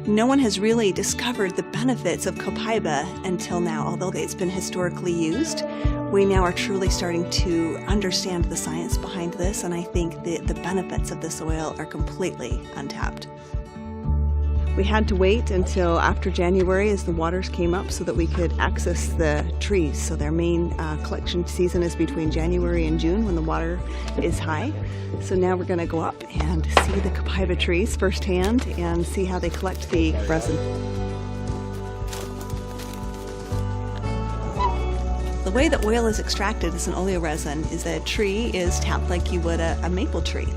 No one has really discovered the benefits of copaiba until now, although it's been historically used. We now are truly starting to understand the science behind this, and I think the benefits of this oil are completely untapped. We had to wait until after January as the waters came up so that we could access the trees. So their main collection season is between January and June when the water is high. So now we're going to go up and see the copaiba trees firsthand and see how they collect the resin. The way that oil is extracted as an oleoresin is that a tree is tapped like you would a maple tree.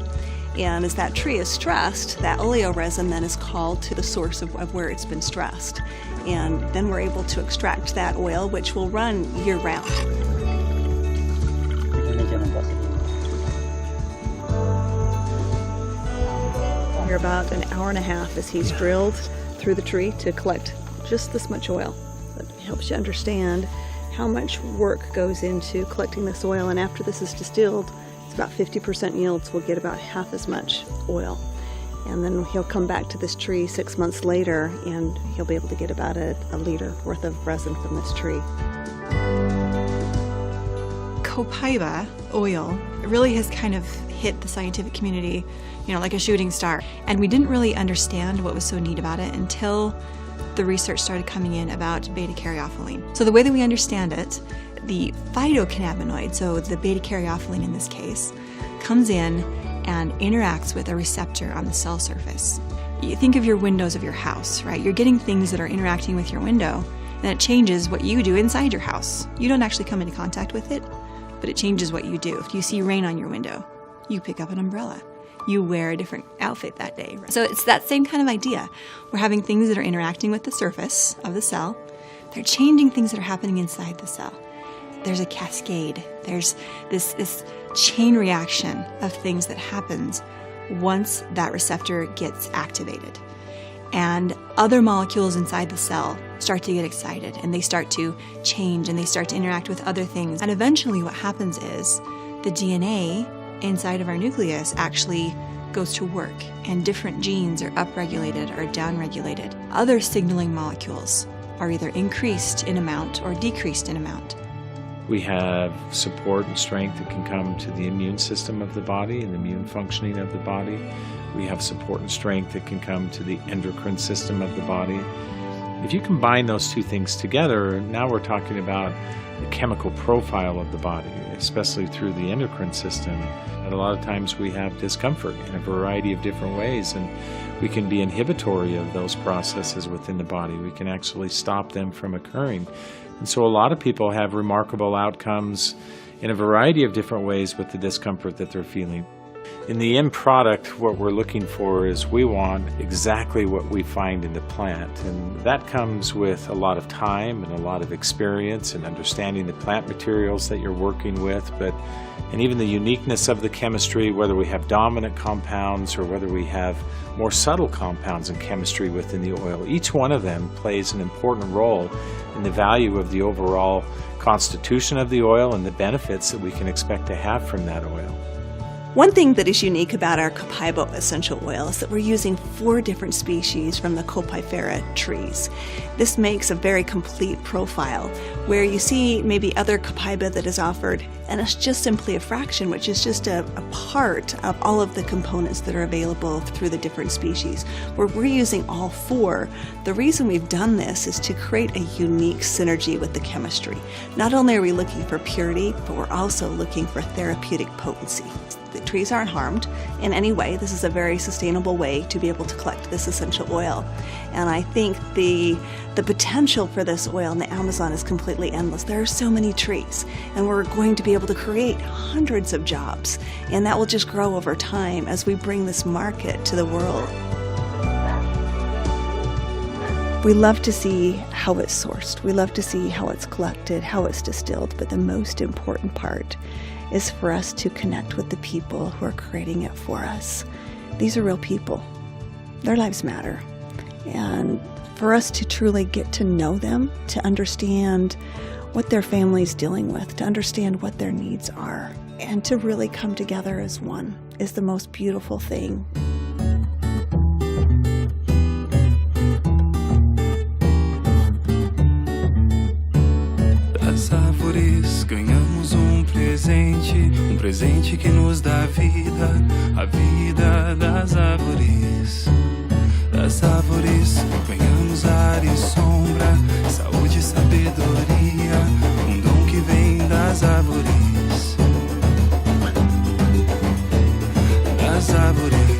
And as that tree is stressed, that oleoresin then is called to the source of where it's been stressed. And then we're able to extract that oil, which will run year-round. You're about an hour and a half as he's drilled through the tree to collect just this much oil. It helps you understand how much work goes into collecting this oil, and after this is distilled, it's about 50% yields. We'll get about half as much oil. And then he'll come back to this tree 6 months later and he'll be able to get about a liter worth of resin from this tree. Copaiba oil really has kind of hit the scientific community, like a shooting star. And we didn't really understand what was so neat about it until the research started coming in about beta-caryophyllene. So the way that we understand it, the phytocannabinoid, so the beta-caryophyllene in this case, comes in and interacts with a receptor on the cell surface. You think of your windows of your house, right? You're getting things that are interacting with your window, and it changes what you do inside your house. You don't actually come into contact with it, but it changes what you do. If you see rain on your window, you pick up an umbrella. You wear a different outfit that day. So it's that same kind of idea. We're having things that are interacting with the surface of the cell. They're changing things that are happening inside the cell. There's a cascade. There's this chain reaction of things that happens once that receptor gets activated. And other molecules inside the cell start to get excited, and they start to change, and they start to interact with other things. And eventually what happens is the DNA inside of our nucleus actually goes to work, and different genes are upregulated or downregulated. Other signaling molecules are either increased in amount or decreased in amount. We have support and strength that can come to the immune system of the body and the immune functioning of the body. We have support and strength that can come to the endocrine system of the body. If you combine those two things together, now we're talking about the chemical profile of the body, especially through the endocrine system. And a lot of times we have discomfort in a variety of different ways, and we can be inhibitory of those processes within the body. We can actually stop them from occurring. And so a lot of people have remarkable outcomes in a variety of different ways with the discomfort that they're feeling. In the end product, what we're looking for is we want exactly what we find in the plant. And that comes with a lot of time and a lot of experience and understanding the plant materials that you're working with, and even the uniqueness of the chemistry, whether we have dominant compounds or whether we have more subtle compounds in chemistry within the oil. Each one of them plays an important role in the value of the overall constitution of the oil and the benefits that we can expect to have from that oil. One thing that is unique about our copaiba essential oil is that we're using 4 different species from the Copaifera trees. This makes a very complete profile where you see maybe other copaiba that is offered and it's just simply a fraction, which is just a part of all of the components that are available through the different species. Where we're using all 4, the reason we've done this is to create a unique synergy with the chemistry. Not only are we looking for purity, but we're also looking for therapeutic potency. The trees aren't harmed in any way. This is a very sustainable way to be able to collect this essential oil. And I think the potential for this oil in the Amazon is completely endless. There are so many trees, and we're going to be able to create hundreds of jobs, and that will just grow over time as we bring this market to the world. We love to see how it's sourced. We love to see how it's collected, how it's distilled, but the most important part is for us to connect with the people who are creating it for us. These are real people. Their lives matter. And for us to truly get to know them, to understand what their family's dealing with, to understand what their needs are, and to really come together as one is the most beautiful thing. Ganhamos um presente que nos dá vida, a vida das árvores. Das árvores ganhamos ar e sombra, saúde e sabedoria, dom que vem das árvores. Das árvores.